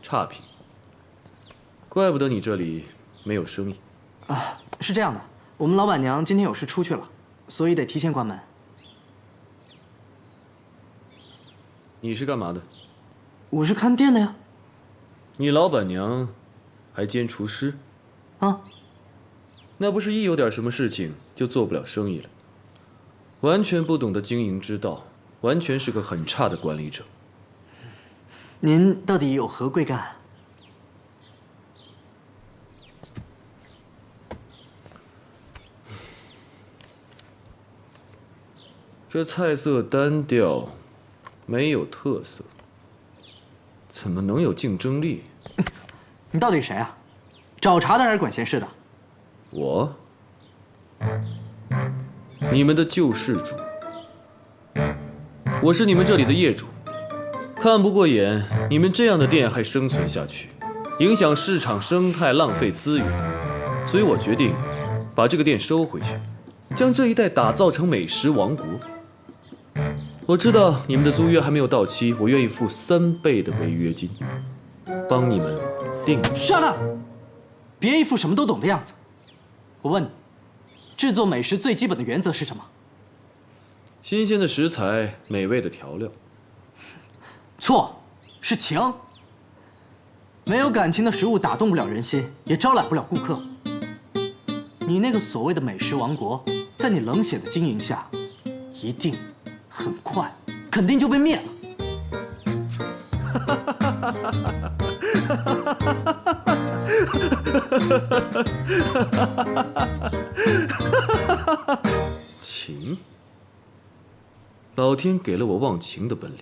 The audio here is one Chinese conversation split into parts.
差评。怪不得你这里没有生意。啊，是这样的，我们老板娘今天有事出去了，所以得提前关门。你是干嘛的？我是看店的呀。你老板娘还兼厨师？啊，那不是一有点什么事情就做不了生意了？完全不懂得经营之道，完全是个很差的管理者。您到底有何贵干？这菜色单调，没有特色，怎么能有竞争力？你到底是谁啊？找茬的还是管闲事的？我，你们的救世主。我是你们这里的业主，看不过眼你们这样的店还生存下去，影响市场生态，浪费资源，所以我决定把这个店收回去，将这一带打造成美食王国。我知道你们的租约还没有到期，我愿意付3倍的违约金，帮你们定。Shut up！别一副什么都懂的样子。我问你，制作美食最基本的原则是什么？新鲜的食材，美味的调料。错，是情。没有感情的食物打动不了人心，也招揽不了顾客。你那个所谓的美食王国，在你冷血的经营下，一定很快，肯定就被灭了。情，老天给了我忘情的本领，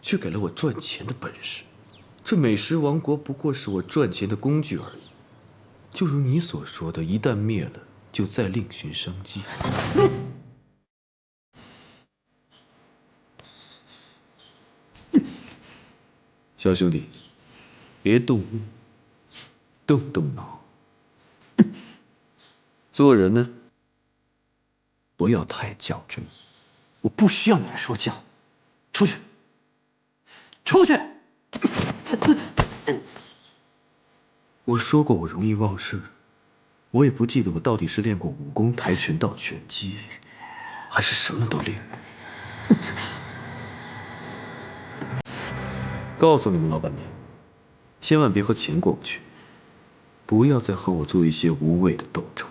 却给了我赚钱的本事。这美食王国不过是我赚钱的工具而已。就如你所说的，一旦灭了，就再另寻生机。小兄弟，别动怒，动动脑。做人呢，不要太较真。我不需要你来说教，出去，出去！我说过我容易忘事，我也不记得我到底是练过武功、跆拳道、拳击，还是什么都练过。告诉你们老板娘，千万别和钱过不去，不要再和我做一些无谓的斗争。